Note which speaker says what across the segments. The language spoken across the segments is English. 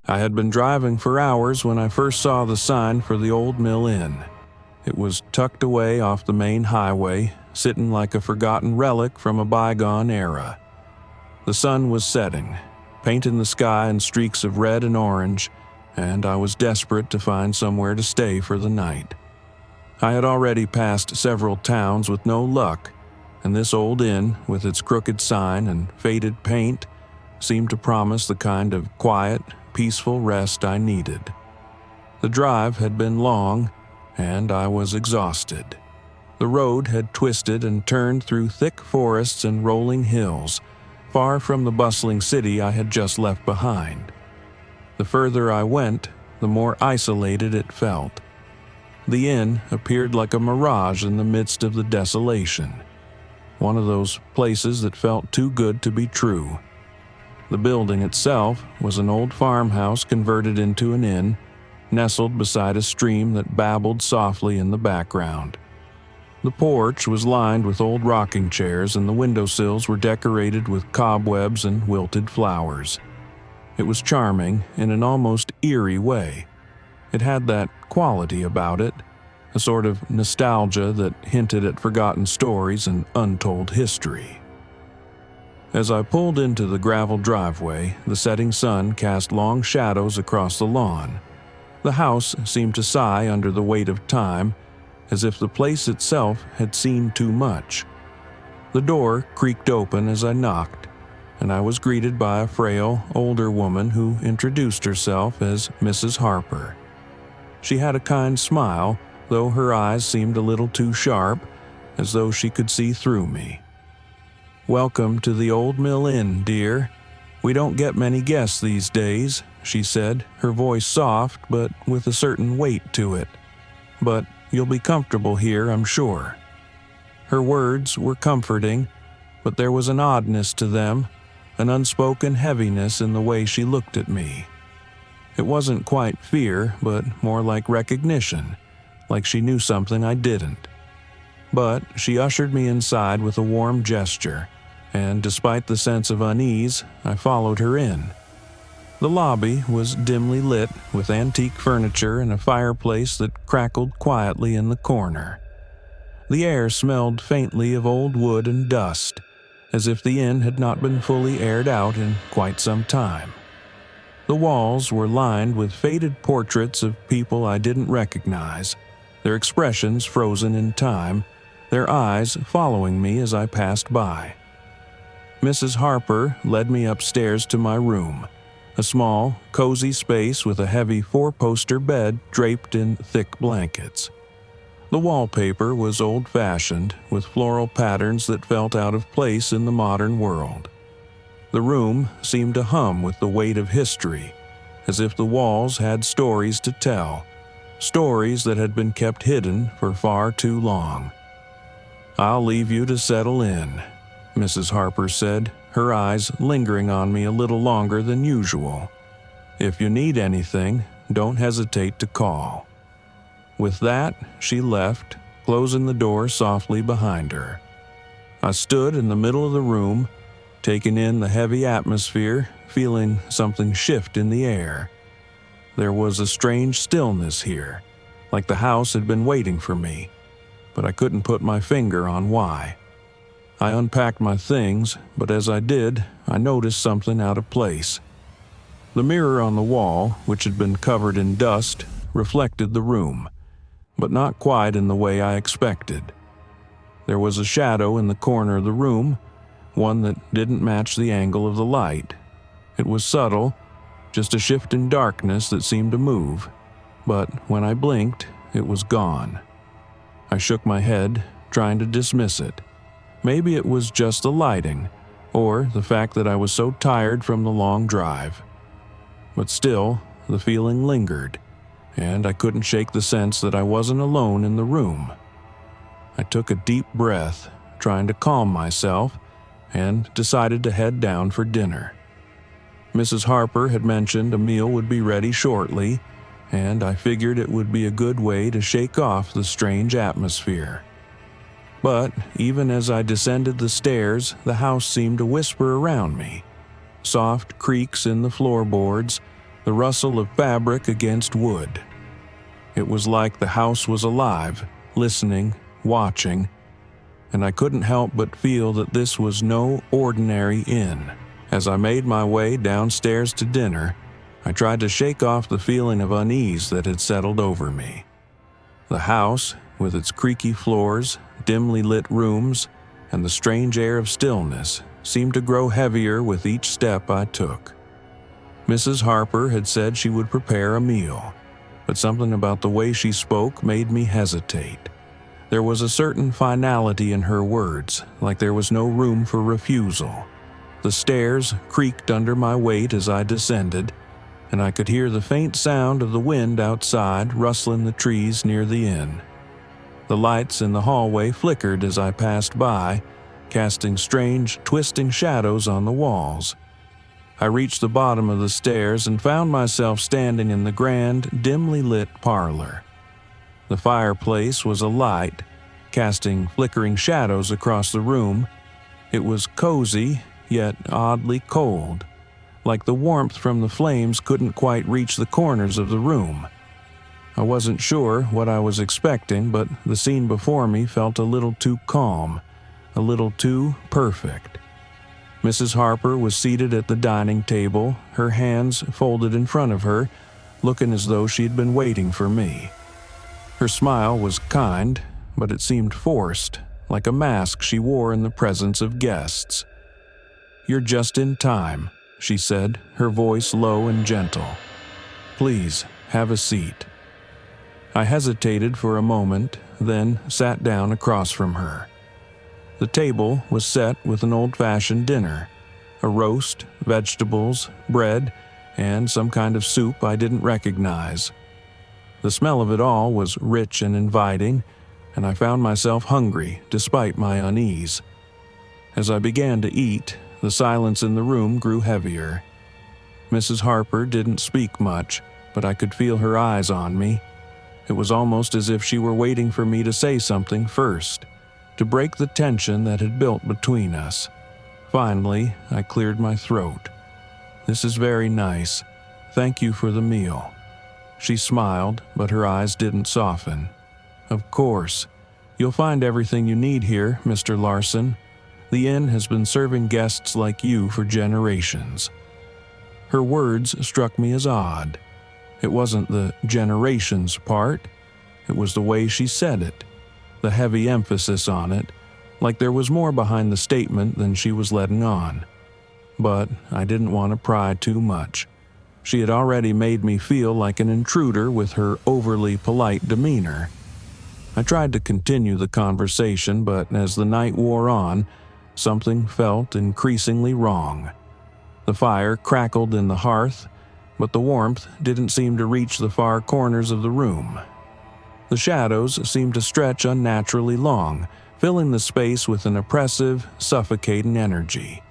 Speaker 1: I had been driving for hours when I first saw the sign for the Old Mill Inn. It was tucked away off the main highway, sitting like a forgotten relic from a bygone era. The sun was setting, painting the sky in streaks of red and orange, and I was desperate to find somewhere to stay for the night. I had already passed several towns with no luck, and this old inn, with its crooked sign and faded paint, seemed to promise the kind of quiet, peaceful rest I needed. The drive had been long, and I was exhausted. The road had twisted and turned through thick forests and rolling hills, far from the bustling city I had just left behind. The further I went, the more isolated it felt. The inn appeared like a mirage in the midst of the desolation. One of those places that felt too good to be true. The building itself was an old farmhouse converted into an inn, nestled beside a stream that babbled softly in the background. The porch was lined with old rocking chairs, and the windowsills were decorated with cobwebs and wilted flowers. It was charming in an almost eerie way. It had that quality about it, a sort of nostalgia that hinted at forgotten stories and untold history. As I pulled into the gravel driveway, the setting sun cast long shadows across the lawn. The house seemed to sigh under the weight of time, as if the place itself had seen too much. The door creaked open as I knocked, and I was greeted by a frail, older woman who introduced herself as Mrs. Harper. She had a kind smile, though her eyes seemed a little too sharp, as though she could see through me. "Welcome to the Old Mill Inn, dear. We don't get many guests these days," she said, her voice soft but with a certain weight to it. "But you'll be comfortable here, I'm sure." Her words were comforting, but there was an oddness to them, an unspoken heaviness in the way she looked at me. It wasn't quite fear, but more like recognition, like she knew something I didn't. But she ushered me inside with a warm gesture, and despite the sense of unease, I followed her in. The lobby was dimly lit with antique furniture and a fireplace that crackled quietly in the corner. The air smelled faintly of old wood and dust, as if the inn had not been fully aired out in quite some time. The walls were lined with faded portraits of people I didn't recognize, their expressions frozen in time, their eyes following me as I passed by. Mrs. Harper led me upstairs to my room, a small, cozy space with a heavy four-poster bed draped in thick blankets. The wallpaper was old-fashioned, with floral patterns that felt out of place in the modern world. The room seemed to hum with the weight of history, as if the walls had stories to tell, stories that had been kept hidden for far too long. "I'll leave you to settle in," Mrs. Harper said, her eyes lingering on me a little longer than usual. "If you need anything, don't hesitate to call." With that, she left, closing the door softly behind her. I stood in the middle of the room, taking in the heavy atmosphere, feeling something shift in the air. There was a strange stillness here, like the house had been waiting for me, but I couldn't put my finger on why. I unpacked my things, but as I did, I noticed something out of place. The mirror on the wall, which had been covered in dust, reflected the room, but not quite in the way I expected. There was a shadow in the corner of the room, one that didn't match the angle of the light. It was subtle, just a shift in darkness that seemed to move, but when I blinked, it was gone. I shook my head, trying to dismiss it. Maybe it was just the lighting, or the fact that I was so tired from the long drive. But still, the feeling lingered, and I couldn't shake the sense that I wasn't alone in the room. I took a deep breath, trying to calm myself, and decided to head down for dinner. Mrs. Harper had mentioned a meal would be ready shortly, and I figured it would be a good way to shake off the strange atmosphere. But even as I descended the stairs, the house seemed to whisper around me. Soft creaks in the floorboards, the rustle of fabric against wood. It was like the house was alive, listening, watching, and I couldn't help but feel that this was no ordinary inn. As I made my way downstairs to dinner, I tried to shake off the feeling of unease that had settled over me. The house, with its creaky floors, dimly lit rooms, and the strange air of stillness, seemed to grow heavier with each step I took. Mrs. Harper had said she would prepare a meal, but something about the way she spoke made me hesitate. There was a certain finality in her words, like there was no room for refusal. The stairs creaked under my weight as I descended, and I could hear the faint sound of the wind outside rustling the trees near the inn. The lights in the hallway flickered as I passed by, casting strange, twisting shadows on the walls. I reached the bottom of the stairs and found myself standing in the grand, dimly lit parlor. The fireplace was alight, casting flickering shadows across the room. It was cozy, yet oddly cold, like the warmth from the flames couldn't quite reach the corners of the room. I wasn't sure what I was expecting, but the scene before me felt a little too calm, a little too perfect. Mrs. Harper was seated at the dining table, her hands folded in front of her, looking as though she'd been waiting for me. Her smile was kind, but it seemed forced, like a mask she wore in the presence of guests. "You're just in time," she said, her voice low and gentle. "Please, have a seat." I hesitated for a moment, then sat down across from her. The table was set with an old-fashioned dinner, a roast, vegetables, bread, and some kind of soup I didn't recognize. The smell of it all was rich and inviting, and I found myself hungry despite my unease. As I began to eat, the silence in the room grew heavier. Mrs. Harper didn't speak much, but I could feel her eyes on me. It was almost as if she were waiting for me to say something first, to break the tension that had built between us. Finally, I cleared my throat. "This is very nice. Thank you for the meal." She smiled, but her eyes didn't soften. "Of course. You'll find everything you need here, Mr. Larson. The inn has been serving guests like you for generations." Her words struck me as odd. It wasn't the generations part. It was the way she said it, the heavy emphasis on it, like there was more behind the statement than she was letting on. But I didn't want to pry too much. She had already made me feel like an intruder with her overly polite demeanor. I tried to continue the conversation, but as the night wore on, something felt increasingly wrong. The fire crackled in the hearth, but the warmth didn't seem to reach the far corners of the room. The shadows seemed to stretch unnaturally long, filling the space with an oppressive, suffocating energy.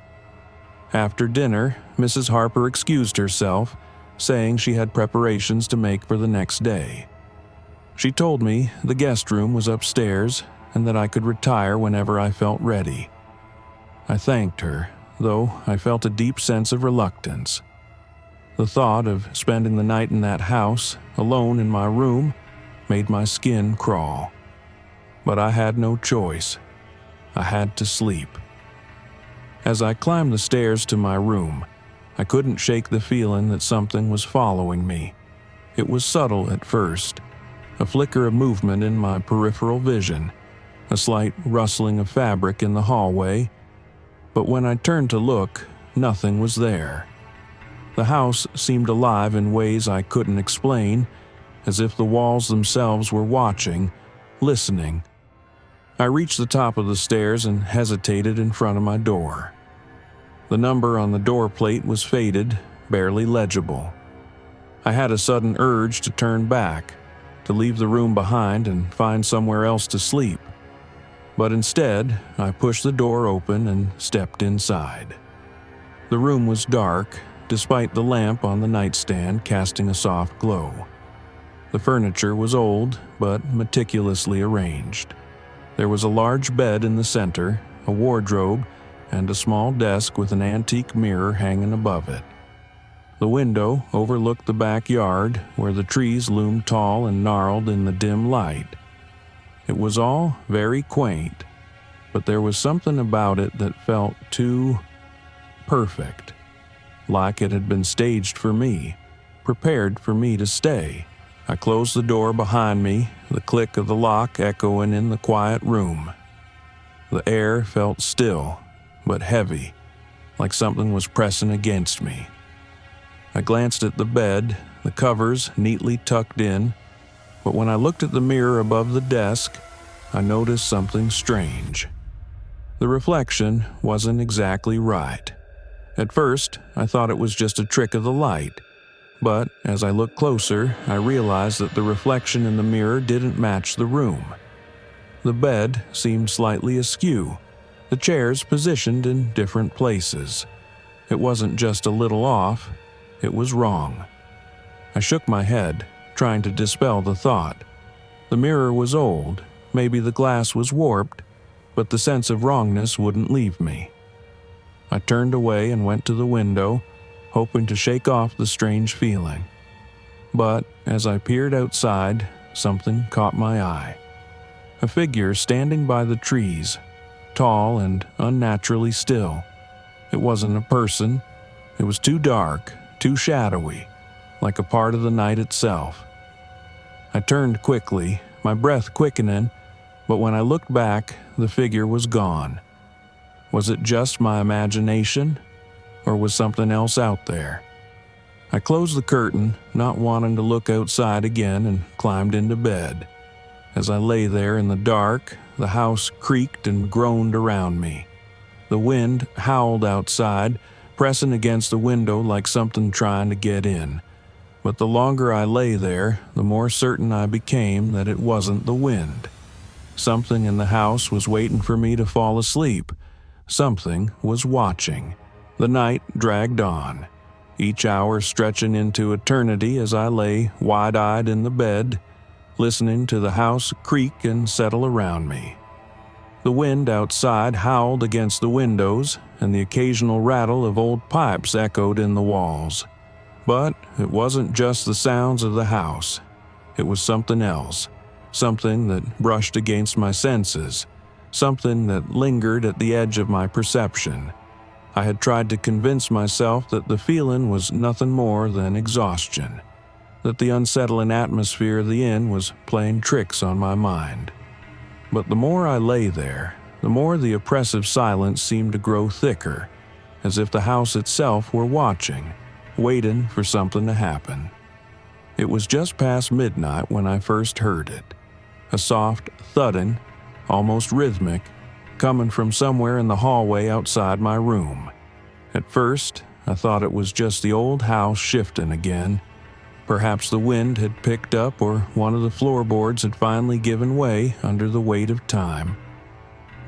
Speaker 1: After dinner, Mrs. Harper excused herself, saying she had preparations to make for the next day. She told me the guest room was upstairs and that I could retire whenever I felt ready. I thanked her, though I felt a deep sense of reluctance. The thought of spending the night in that house, alone in my room, made my skin crawl. But I had no choice. I had to sleep. As I climbed the stairs to my room, I couldn't shake the feeling that something was following me. It was subtle at first, a flicker of movement in my peripheral vision, a slight rustling of fabric in the hallway, but when I turned to look, nothing was there. The house seemed alive in ways I couldn't explain, as if the walls themselves were watching, listening. I reached the top of the stairs and hesitated in front of my door. The number on the door plate was faded, barely legible. I had a sudden urge to turn back, to leave the room behind and find somewhere else to sleep. But instead, I pushed the door open and stepped inside. The room was dark, despite the lamp on the nightstand casting a soft glow. The furniture was old, but meticulously arranged. There was a large bed in the center, a wardrobe, and a small desk with an antique mirror hanging above it. The window overlooked the backyard, where the trees loomed tall and gnarled in the dim light. It was all very quaint, but there was something about it that felt too perfect, like it had been staged for me, prepared for me to stay. I closed the door behind me, the click of the lock echoing in the quiet room. The air felt still, but heavy, like something was pressing against me. I glanced at the bed, the covers neatly tucked in, but when I looked at the mirror above the desk, I noticed something strange. The reflection wasn't exactly right. At first, I thought it was just a trick of the light, but as I looked closer, I realized that the reflection in the mirror didn't match the room. The bed seemed slightly askew, the chairs positioned in different places. It wasn't just a little off, it was wrong. I shook my head, trying to dispel the thought. The mirror was old, maybe the glass was warped, but the sense of wrongness wouldn't leave me. I turned away and went to the window, hoping to shake off the strange feeling. But as I peered outside, something caught my eye. A figure standing by the trees, tall and unnaturally still. It wasn't a person. It was too dark, too shadowy, like a part of the night itself. I turned quickly, my breath quickening, but when I looked back, the figure was gone. Was it just my imagination, or was something else out there? I closed the curtain, not wanting to look outside again, and climbed into bed. As I lay there in the dark, the house creaked and groaned around me. The wind howled outside, pressing against the window like something trying to get in. But the longer I lay there, the more certain I became that it wasn't the wind. Something in the house was waiting for me to fall asleep. Something was watching. The night dragged on, each hour stretching into eternity as I lay wide-eyed in the bed, listening to the house creak and settle around me. The wind outside howled against the windows, and the occasional rattle of old pipes echoed in the walls. But it wasn't just the sounds of the house. It was something else, something that brushed against my senses, something that lingered at the edge of my perception. I had tried to convince myself that the feeling was nothing more than exhaustion, that the unsettling atmosphere of the inn was playing tricks on my mind. But the more I lay there, the more the oppressive silence seemed to grow thicker, as if the house itself were watching, waiting for something to happen. It was just past midnight when I first heard it. A soft thudding, almost rhythmic, coming from somewhere in the hallway outside my room. At first, I thought it was just the old house shifting again. Perhaps the wind had picked up, or one of the floorboards had finally given way under the weight of time.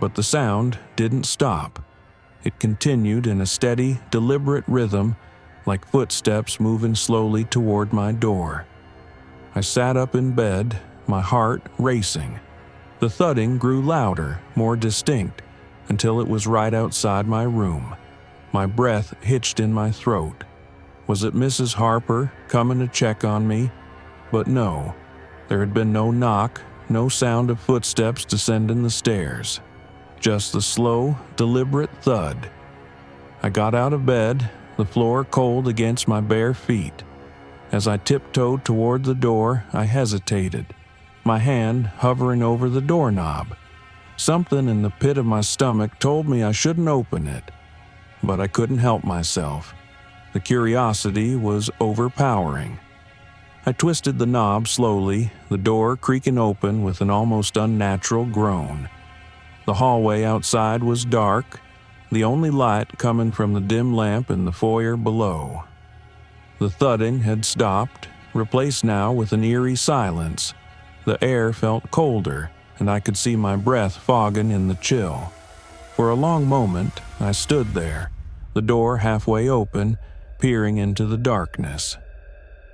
Speaker 1: But the sound didn't stop. It continued in a steady, deliberate rhythm, like footsteps moving slowly toward my door. I sat up in bed, my heart racing. The thudding grew louder, more distinct, until it was right outside my room. My breath hitched in my throat. Was it Mrs. Harper coming to check on me? But no, there had been no knock, no sound of footsteps descending the stairs. Just the slow, deliberate thud. I got out of bed, the floor cold against my bare feet. As I tiptoed toward the door, I hesitated, my hand hovering over the doorknob. Something in the pit of my stomach told me I shouldn't open it, but I couldn't help myself. The curiosity was overpowering. I twisted the knob slowly, the door creaking open with an almost unnatural groan. The hallway outside was dark, the only light coming from the dim lamp in the foyer below. The thudding had stopped, replaced now with an eerie silence. The air felt colder, and I could see my breath fogging in the chill. For a long moment, I stood there, the door halfway open, peering into the darkness.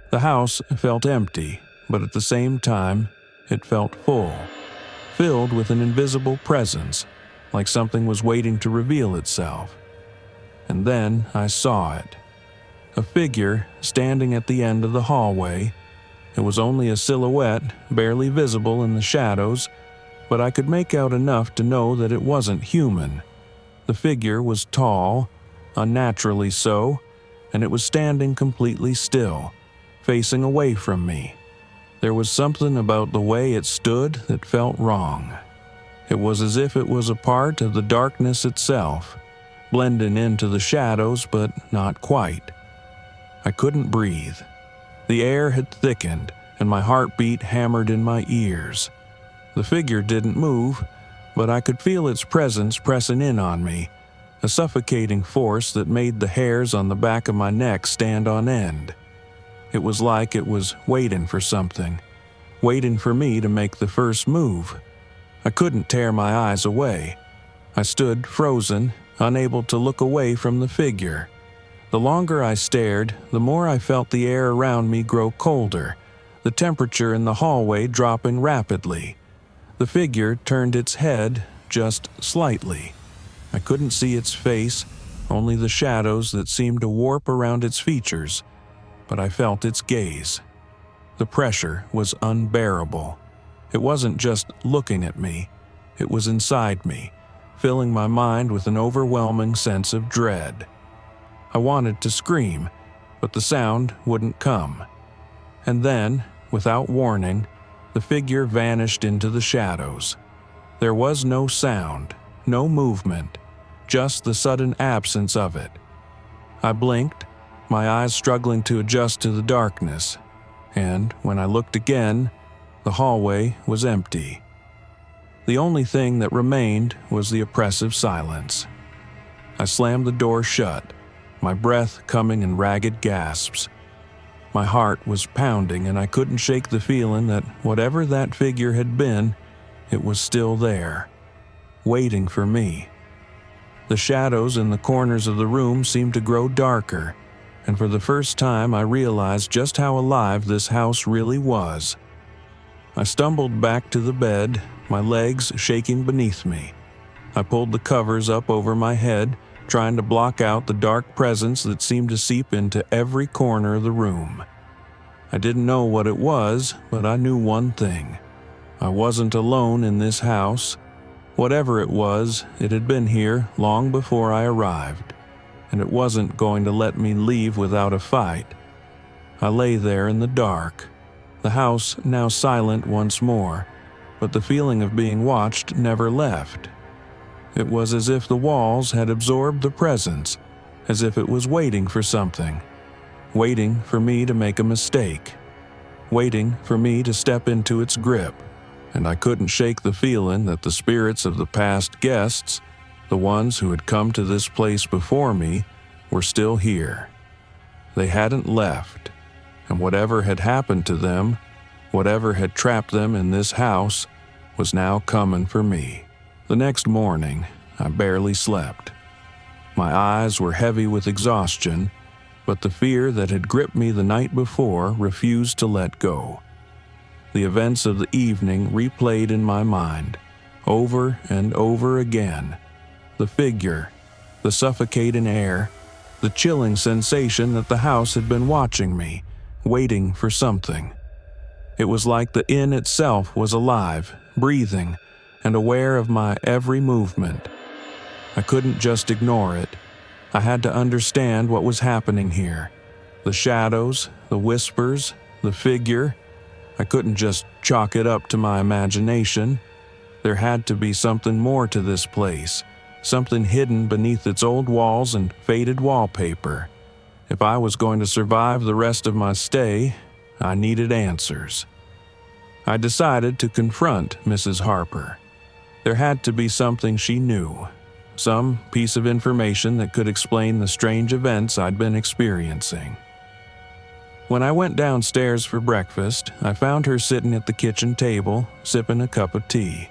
Speaker 1: The house felt empty, but at the same time, it felt full, filled with an invisible presence, like something was waiting to reveal itself. And then I saw it. A figure standing at the end of the hallway. It was only a silhouette, barely visible in the shadows, but I could make out enough to know that it wasn't human. The figure was tall, unnaturally so, and it was standing completely still, facing away from me. There was something about the way it stood that felt wrong. It was as if it was a part of the darkness itself, blending into the shadows, but not quite. I couldn't breathe. The air had thickened, and my heartbeat hammered in my ears. The figure didn't move, but I could feel its presence pressing in on me, a suffocating force that made the hairs on the back of my neck stand on end. It was like it was waiting for something, waiting for me to make the first move. I couldn't tear my eyes away. I stood frozen, unable to look away from the figure. The longer I stared, the more I felt the air around me grow colder, the temperature in the hallway dropping rapidly. The figure turned its head just slightly. I couldn't see its face, only the shadows that seemed to warp around its features, but I felt its gaze. The pressure was unbearable. It wasn't just looking at me, it was inside me, filling my mind with an overwhelming sense of dread. I wanted to scream, but the sound wouldn't come. And then, without warning, the figure vanished into the shadows. There was no sound, no movement, just the sudden absence of it. I blinked, my eyes struggling to adjust to the darkness, and when I looked again, the hallway was empty. The only thing that remained was the oppressive silence. I slammed the door shut, my breath coming in ragged gasps. My heart was pounding, and I couldn't shake the feeling that whatever that figure had been, it was still there, waiting for me. The shadows in the corners of the room seemed to grow darker, and for the first time I realized just how alive this house really was. I stumbled back to the bed, my legs shaking beneath me. I pulled the covers up over my head, trying to block out the dark presence that seemed to seep into every corner of the room. I didn't know what it was, but I knew one thing. I wasn't alone in this house. Whatever it was, it had been here long before I arrived, and it wasn't going to let me leave without a fight. I lay there in the dark, the house now silent once more, but the feeling of being watched never left. It was as if the walls had absorbed the presence, as if it was waiting for something, waiting for me to make a mistake, waiting for me to step into its grip, and I couldn't shake the feeling that the spirits of the past guests, the ones who had come to this place before me, were still here. They hadn't left, and whatever had happened to them, whatever had trapped them in this house, was now coming for me. The next morning, I barely slept. My eyes were heavy with exhaustion, but the fear that had gripped me the night before refused to let go. The events of the evening replayed in my mind, over and over again. The figure, the suffocating air, the chilling sensation that the house had been watching me, waiting for something. It was like the inn itself was alive, breathing, and aware of my every movement. I couldn't just ignore it. I had to understand what was happening here. The shadows, the whispers, the figure. I couldn't just chalk it up to my imagination. There had to be something more to this place, something hidden beneath its old walls and faded wallpaper. If I was going to survive the rest of my stay, I needed answers. I decided to confront Mrs. Harper. There had to be something she knew, some piece of information that could explain the strange events I'd been experiencing. When I went downstairs for breakfast, I found her sitting at the kitchen table, sipping a cup of tea.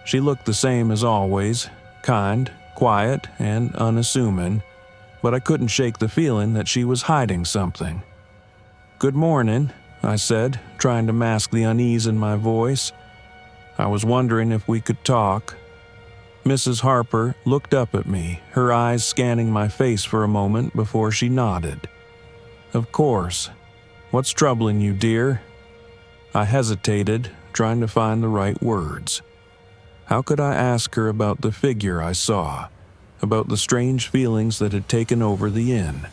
Speaker 1: She looked the same as always, kind, quiet, and unassuming, but I couldn't shake the feeling that she was hiding something. "Good morning," I said, trying to mask the unease in my voice. I was wondering if we could talk. Mrs. Harper looked up at me, her eyes scanning my face for a moment before she nodded. "Of course. What's troubling you, dear?" I hesitated, trying to find the right words. How could I ask her about the figure I saw, about the strange feelings that had taken over the inn?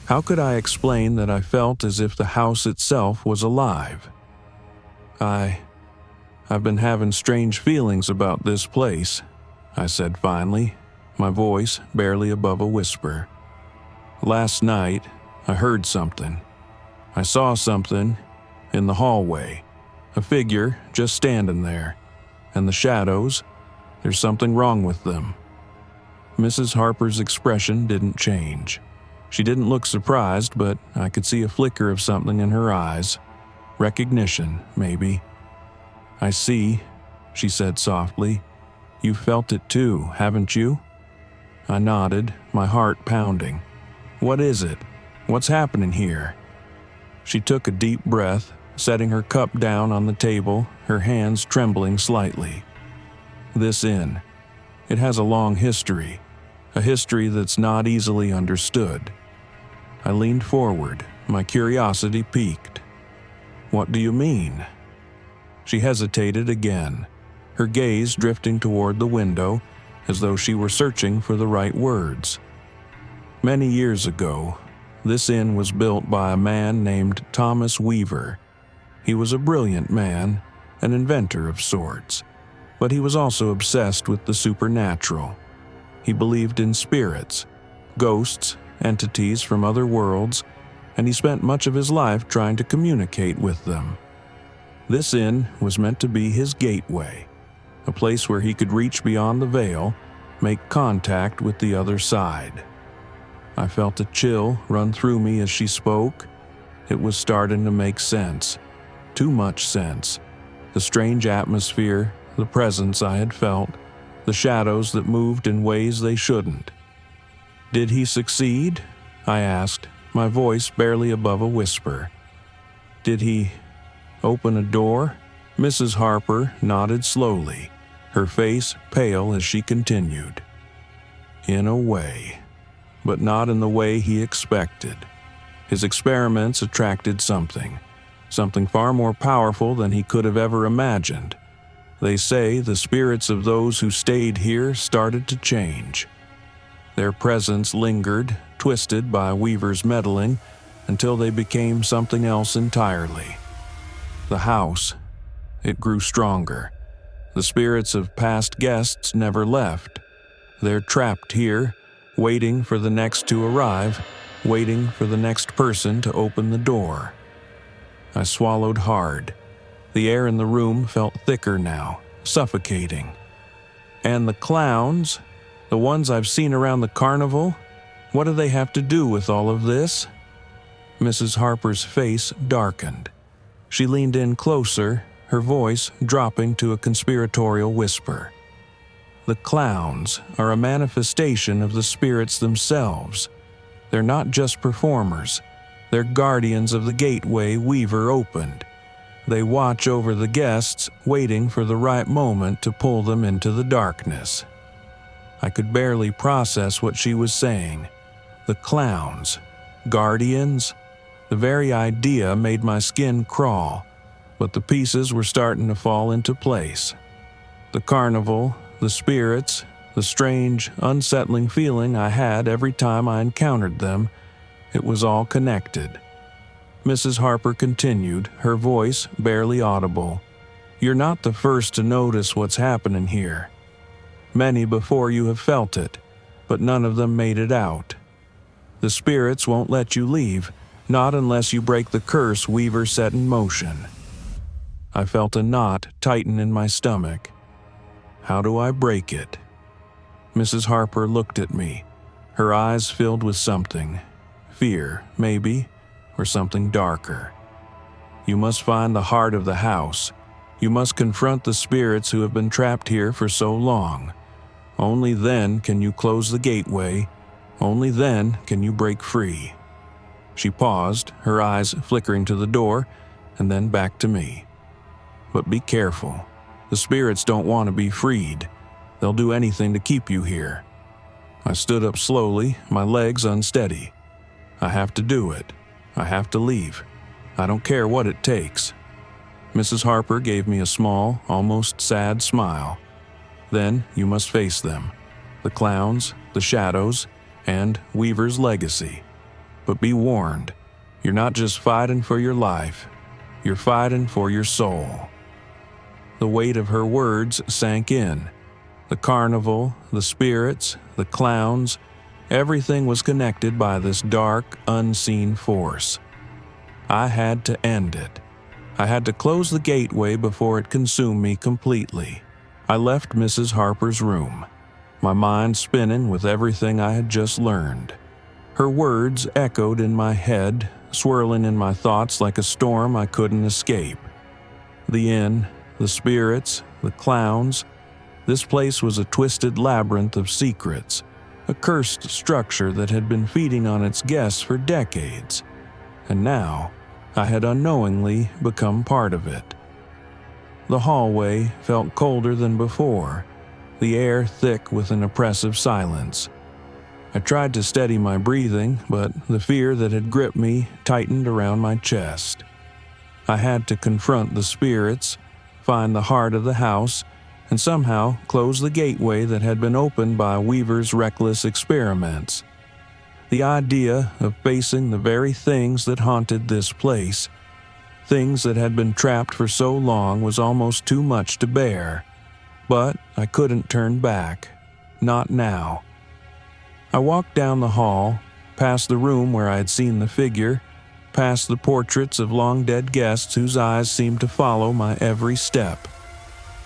Speaker 1: How could I explain that I felt as if the house itself was alive? I've been having strange feelings about this place," I said finally, my voice barely above a whisper. "Last night, I heard something. I saw something in the hallway, a figure just standing there, and the shadows, there's something wrong with them." Mrs. Harper's expression didn't change. She didn't look surprised, but I could see a flicker of something in her eyes. Recognition, maybe. "I see," she said softly. "You felt it too, haven't you?" I nodded, my heart pounding. "What is it? What's happening here?" She took a deep breath, setting her cup down on the table, her hands trembling slightly. "This inn. It has a long history, a history that's not easily understood." I leaned forward, my curiosity piqued. "What do you mean?" She hesitated again, her gaze drifting toward the window, as though she were searching for the right words. "Many years ago, this inn was built by a man named Thomas Weaver. He was a brilliant man, an inventor of sorts, but he was also obsessed with the supernatural. He believed in spirits, ghosts, entities from other worlds, and he spent much of his life trying to communicate with them. This inn was meant to be his gateway, a place where he could reach beyond the veil, make contact with the other side." I felt a chill run through me as she spoke. It was starting to make sense. Too much sense. The strange atmosphere, the presence I had felt, the shadows that moved in ways they shouldn't. "Did he succeed?" I asked, my voice barely above a whisper. "Did he open a door?" Mrs. Harper nodded slowly, her face pale as she continued. "In a way, but not in the way he expected. His experiments attracted something far more powerful than he could have ever imagined. They say the spirits of those who stayed here started to change. Their presence lingered, twisted by Weaver's meddling, until they became something else entirely. The house, it grew stronger. The spirits of past guests never left. They're trapped here, waiting for the next to arrive, waiting for the next person to open the door." I swallowed hard. The air in the room felt thicker now, suffocating. "And the clowns, the ones I've seen around the carnival, what do they have to do with all of this?" Mrs. Harper's face darkened. She leaned in closer, her voice dropping to a conspiratorial whisper. "The clowns are a manifestation of the spirits themselves. They're not just performers. They're guardians of the gateway Weaver opened. They watch over the guests, waiting for the right moment to pull them into the darkness." I could barely process what she was saying. The clowns, guardians? The very idea made my skin crawl, but the pieces were starting to fall into place. The carnival, the spirits, the strange, unsettling feeling I had every time I encountered them, it was all connected. Mrs. Harper continued, her voice barely audible. "You're not the first to notice what's happening here. Many before you have felt it, but none of them made it out. The spirits won't let you leave, not unless you break the curse Weaver set in motion." I felt a knot tighten in my stomach. How do I break it? Mrs. Harper looked at me, her eyes filled with something. Fear, maybe, or something darker. "You must find the heart of the house. You must confront the spirits who have been trapped here for so long. Only then can you close the gateway. Only then can you break free." She paused, her eyes flickering to the door, and then back to me. "But be careful. The spirits don't want to be freed. They'll do anything to keep you here." I stood up slowly, my legs unsteady. "I have to do it. I have to leave. I don't care what it takes." Mrs. Harper gave me a small, almost sad smile. "Then you must face them. The clowns, the shadows, and Weaver's legacy. But be warned, you're not just fighting for your life, you're fighting for your soul." The weight of her words sank in. The carnival, the spirits, the clowns, everything was connected by this dark, unseen force. I had to end it. I had to close the gateway before it consumed me completely. I left Mrs. Harper's room, my mind spinning with everything I had just learned. Her words echoed in my head, swirling in my thoughts like a storm I couldn't escape. The inn, the spirits, the clowns. This place was a twisted labyrinth of secrets, a cursed structure that had been feeding on its guests for decades. And now, I had unknowingly become part of it. The hallway felt colder than before, the air thick with an oppressive silence. I tried to steady my breathing, but the fear that had gripped me tightened around my chest. I had to confront the spirits, find the heart of the house, and somehow close the gateway that had been opened by Weaver's reckless experiments. The idea of facing the very things that haunted this place, things that had been trapped for so long, was almost too much to bear. But I couldn't turn back. Not now. I walked down the hall, past the room where I had seen the figure, past the portraits of long-dead guests whose eyes seemed to follow my every step.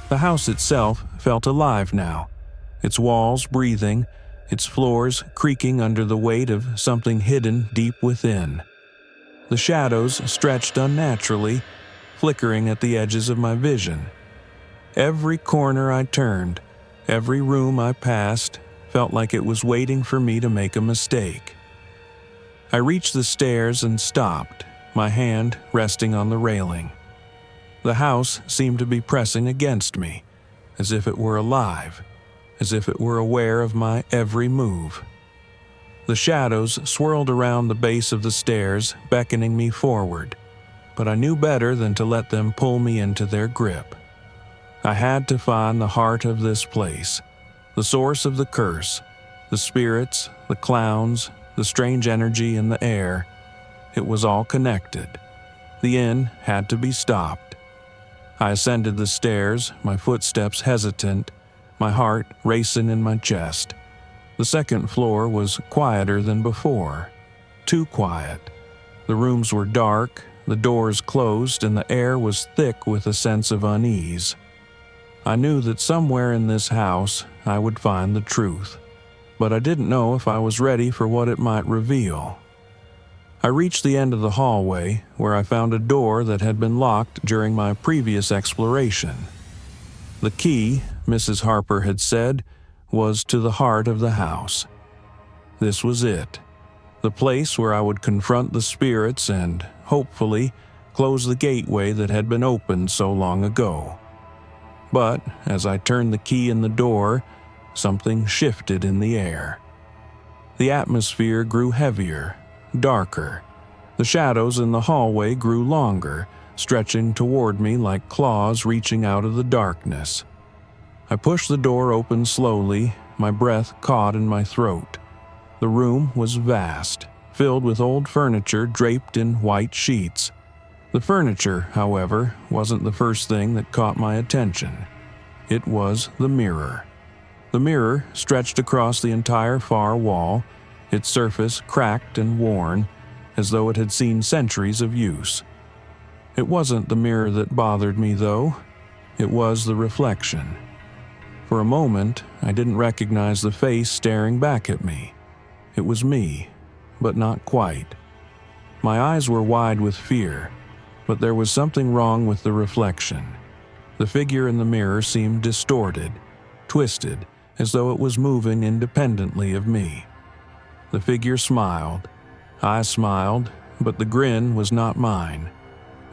Speaker 1: The house itself felt alive now, its walls breathing, its floors creaking under the weight of something hidden deep within. The shadows stretched unnaturally, flickering at the edges of my vision. Every corner I turned, every room I passed, felt like it was waiting for me to make a mistake. I reached the stairs and stopped, my hand resting on the railing. The house seemed to be pressing against me, as if it were alive, as if it were aware of my every move. The shadows swirled around the base of the stairs, beckoning me forward, but I knew better than to let them pull me into their grip. I had to find the heart of this place, the source of the curse, the spirits, the clowns, the strange energy in the air. It was all connected. The inn had to be stopped. I ascended the stairs, my footsteps hesitant, my heart racing in my chest. The second floor was quieter than before. Too quiet. The rooms were dark, the doors closed, and the air was thick with a sense of unease. I knew that somewhere in this house I would find the truth, but I didn't know if I was ready for what it might reveal. I reached the end of the hallway, where I found a door that had been locked during my previous exploration. The key, Mrs. Harper had said, was to the heart of the house. This was it, the place where I would confront the spirits and, hopefully, close the gateway that had been opened so long ago. But as I turned the key in the door, something shifted in the air. The atmosphere grew heavier, darker. The shadows in the hallway grew longer, stretching toward me like claws reaching out of the darkness. I pushed the door open slowly, my breath caught in my throat. The room was vast, filled with old furniture draped in white sheets. The furniture, however, wasn't the first thing that caught my attention. It was the mirror. The mirror stretched across the entire far wall, its surface cracked and worn, as though it had seen centuries of use. It wasn't the mirror that bothered me, though. It was the reflection. For a moment, I didn't recognize the face staring back at me. It was me, but not quite. My eyes were wide with fear, but there was something wrong with the reflection. The figure in the mirror seemed distorted, twisted, as though it was moving independently of me. The figure smiled. I smiled, but the grin was not mine.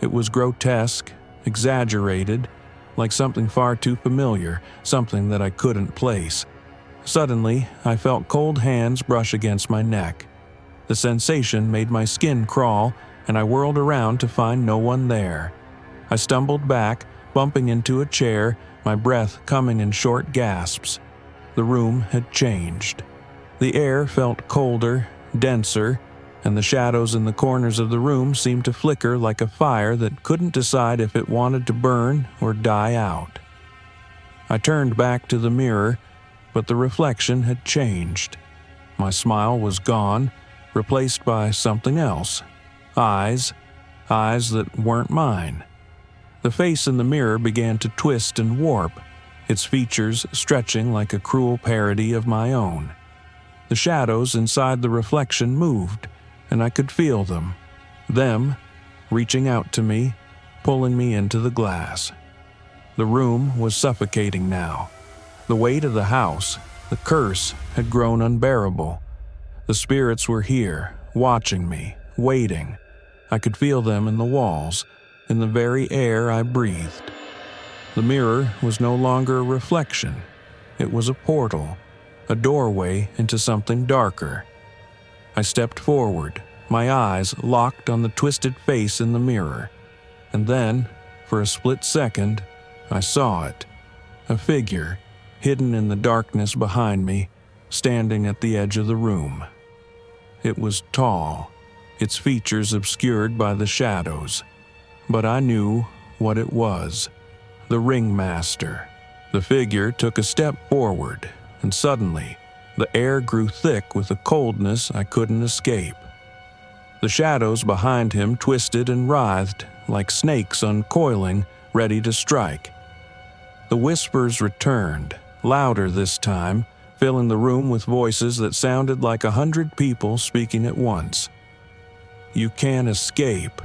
Speaker 1: It was grotesque, exaggerated, like something far too familiar, something that I couldn't place. Suddenly, I felt cold hands brush against my neck. The sensation made my skin crawl, and I whirled around to find no one there. I stumbled back, bumping into a chair, my breath coming in short gasps. The room had changed. The air felt colder, denser, and the shadows in the corners of the room seemed to flicker like a fire that couldn't decide if it wanted to burn or die out. I turned back to the mirror, but the reflection had changed. My smile was gone, replaced by something else. Eyes that weren't mine. The face in the mirror began to twist and warp, its features stretching like a cruel parody of my own. The shadows inside the reflection moved, and I could feel them. Them, reaching out to me, pulling me into the glass. The room was suffocating now. The weight of the house, the curse, had grown unbearable. The spirits were here, watching me, waiting. I could feel them in the walls, in the very air I breathed. The mirror was no longer a reflection. It was a portal, a doorway into something darker. I stepped forward, my eyes locked on the twisted face in the mirror. And then, for a split second, I saw it. A figure, hidden in the darkness behind me, standing at the edge of the room. It was tall, its features obscured by the shadows. But I knew what it was. The ringmaster. The figure took a step forward, and suddenly, the air grew thick with a coldness I couldn't escape. The shadows behind him twisted and writhed, like snakes uncoiling, ready to strike. The whispers returned, louder this time, filling the room with voices that sounded like 100 people speaking at once. "You can't escape."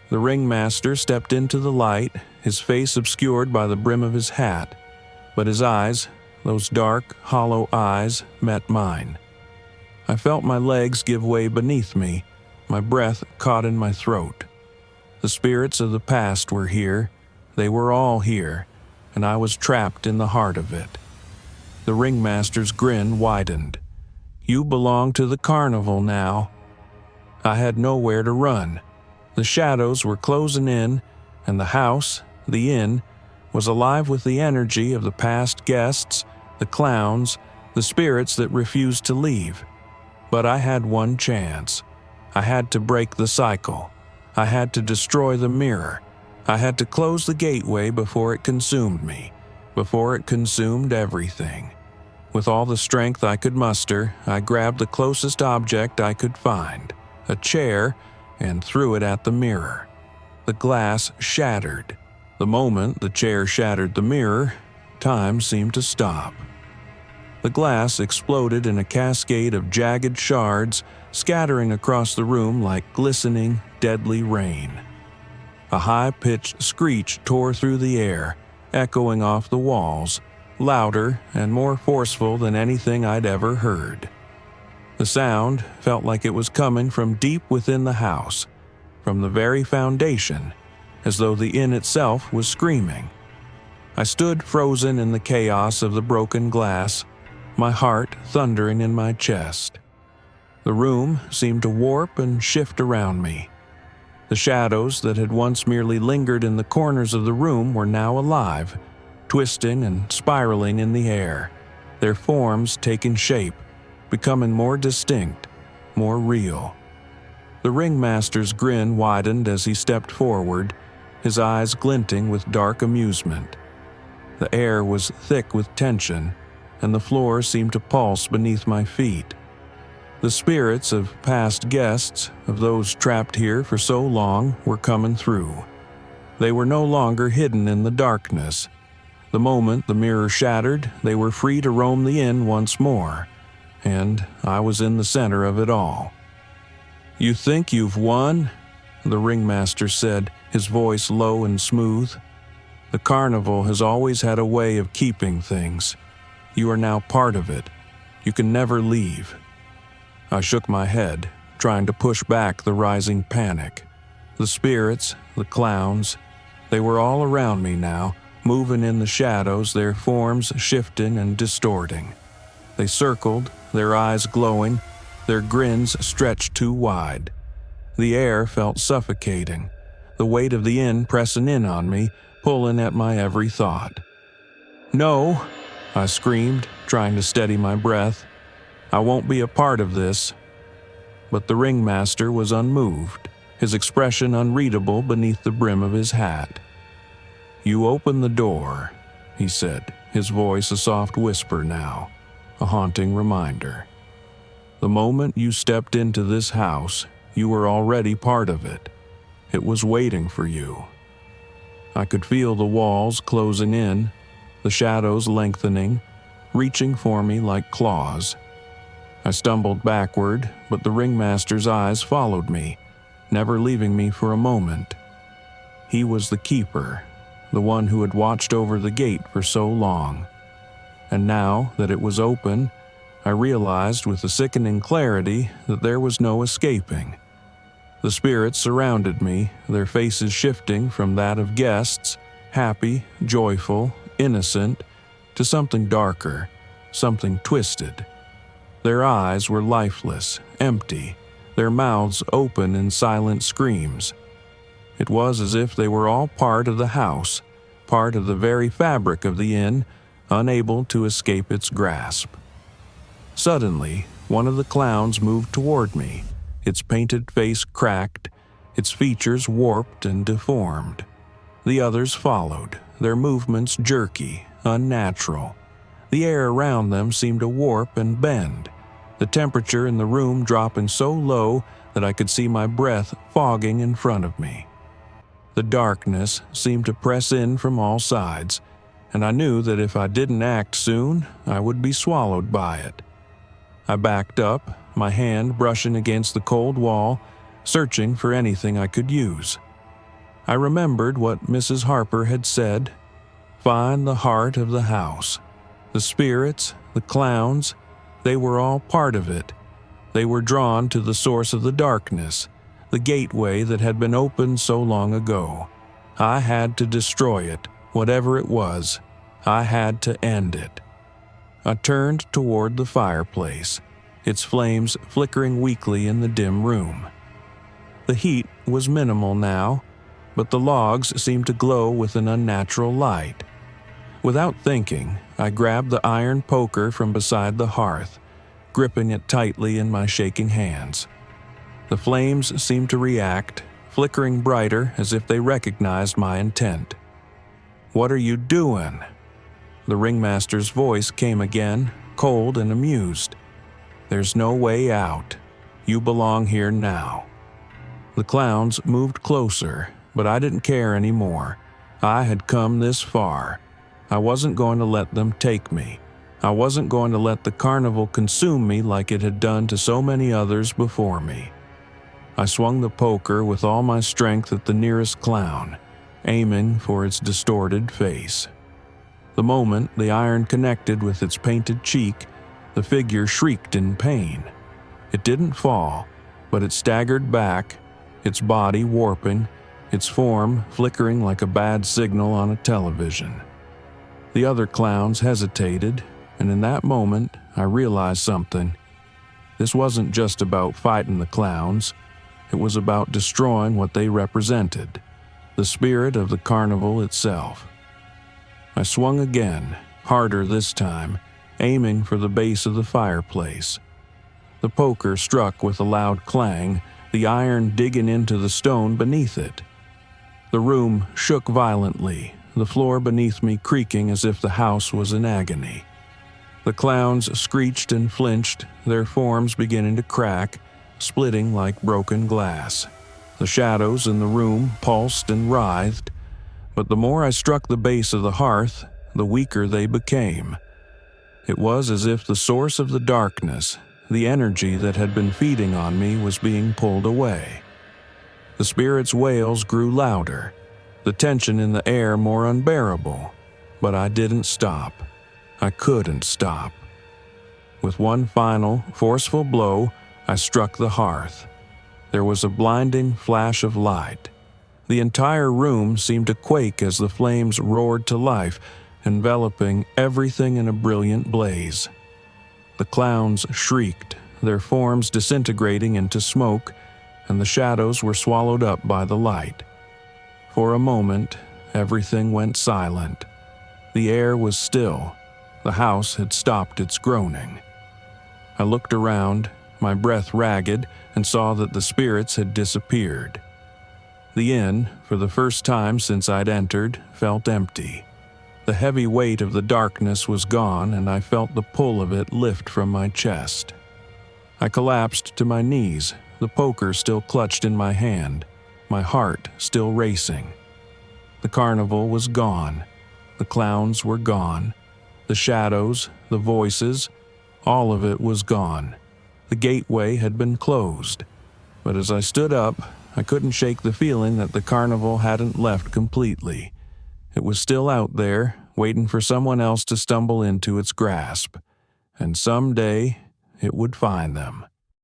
Speaker 1: The ringmaster stepped into the light, his face obscured by the brim of his hat, but his eyes, those dark, hollow eyes, met mine. I felt my legs give way beneath me, my breath caught in my throat. The spirits of the past were here, they were all here, and I was trapped in the heart of it. The ringmaster's grin widened. "You belong to the carnival now." I had nowhere to run. The shadows were closing in, and the house, the inn, was alive with the energy of the past guests, the clowns, the spirits that refused to leave. But I had one chance. I had to break the cycle. I had to destroy the mirror. I had to close the gateway before it consumed me, before it consumed everything. With all the strength I could muster, I grabbed the closest object I could find, a chair, and threw it at the mirror. The glass shattered. The moment the chair shattered the mirror, time seemed to stop. The glass exploded in a cascade of jagged shards, scattering across the room like glistening, deadly rain. A high-pitched screech tore through the air, echoing off the walls, louder and more forceful than anything I'd ever heard. The sound felt like it was coming from deep within the house, from the very foundation, as though the inn itself was screaming. I stood frozen in the chaos of the broken glass, my heart thundering in my chest. The room seemed to warp and shift around me. The shadows that had once merely lingered in the corners of the room were now alive, twisting and spiraling in the air, their forms taking shape, becoming more distinct, more real. The ringmaster's grin widened as he stepped forward, his eyes glinting with dark amusement. The air was thick with tension, and the floor seemed to pulse beneath my feet. The spirits of past guests, of those trapped here for so long, were coming through. They were no longer hidden in the darkness. The moment the mirror shattered, they were free to roam the inn once more, and I was in the center of it all. "You think you've won?" the ringmaster said, his voice low and smooth. "The carnival has always had a way of keeping things. You are now part of it. You can never leave." I shook my head, trying to push back the rising panic. The spirits, the clowns, they were all around me now, moving in the shadows, their forms shifting and distorting. They circled, their eyes glowing, their grins stretched too wide. The air felt suffocating, the weight of the inn pressing in on me, pulling at my every thought. "No," I screamed, trying to steady my breath. "I won't be a part of this." But the ringmaster was unmoved, his expression unreadable beneath the brim of his hat. "You open the door," he said, his voice a soft whisper now, a haunting reminder. "The moment you stepped into this house, you were already part of it. It was waiting for you." I could feel the walls closing in, the shadows lengthening, reaching for me like claws. I stumbled backward, but the ringmaster's eyes followed me, never leaving me for a moment. He was the keeper, the one who had watched over the gate for so long. And now that it was open, I realized with a sickening clarity that there was no escaping. The spirits surrounded me, their faces shifting from that of guests, happy, joyful, innocent, to something darker, something twisted. Their eyes were lifeless, empty, their mouths open in silent screams. It was as if they were all part of the house, part of the very fabric of the inn, unable to escape its grasp. Suddenly, one of the clowns moved toward me, its painted face cracked, its features warped and deformed. The others followed, their movements jerky, unnatural. The air around them seemed to warp and bend, the temperature in the room dropping so low that I could see my breath fogging in front of me. The darkness seemed to press in from all sides, and I knew that if I didn't act soon, I would be swallowed by it. I backed up, my hand brushing against the cold wall, searching for anything I could use. I remembered what Mrs. Harper had said: "Find the heart of the house." The spirits, the clowns, they were all part of it. They were drawn to the source of the darkness, the gateway that had been opened so long ago. I had to destroy it, whatever it was. I had to end it. I turned toward the fireplace, its flames flickering weakly in the dim room. The heat was minimal now, but the logs seemed to glow with an unnatural light. Without thinking, I grabbed the iron poker from beside the hearth, gripping it tightly in my shaking hands. The flames seemed to react, flickering brighter as if they recognized my intent. "What are you doing?" The ringmaster's voice came again, cold and amused. "There's no way out. You belong here now." The clowns moved closer, but I didn't care anymore. I had come this far. I wasn't going to let them take me. I wasn't going to let the carnival consume me like it had done to so many others before me. I swung the poker with all my strength at the nearest clown, aiming for its distorted face. The moment the iron connected with its painted cheek, the figure shrieked in pain. It didn't fall, but it staggered back, its body warping, its form flickering like a bad signal on a television. The other clowns hesitated, and in that moment, I realized something. This wasn't just about fighting the clowns. It was about destroying what they represented, the spirit of the carnival itself. I swung again, harder this time, aiming for the base of the fireplace. The poker struck with a loud clang, the iron digging into the stone beneath it. The room shook violently, the floor beneath me creaking as if the house was in agony. The clowns screeched and flinched, their forms beginning to crack, splitting like broken glass. The shadows in the room pulsed and writhed, but the more I struck the base of the hearth, the weaker they became. It was as if the source of the darkness, the energy that had been feeding on me, was being pulled away. The spirit's wails grew louder, the tension in the air more unbearable, but I didn't stop. I couldn't stop. With one final, forceful blow, I struck the hearth. There was a blinding flash of light. The entire room seemed to quake as the flames roared to life, enveloping everything in a brilliant blaze. The clowns shrieked, their forms disintegrating into smoke, and the shadows were swallowed up by the light. For a moment, everything went silent. The air was still. The house had stopped its groaning. I looked around, my breath ragged, and saw that the spirits had disappeared. The inn, for the first time since I'd entered, felt empty. The heavy weight of the darkness was gone, and I felt the pull of it lift from my chest. I collapsed to my knees, the poker still clutched in my hand, my heart still racing. The carnival was gone. The clowns were gone. The shadows, the voices, all of it was gone. The gateway had been closed. But as I stood up, I couldn't shake the feeling that the carnival hadn't left completely. It was still out there, waiting for someone else to stumble into its grasp. And someday, it would find them.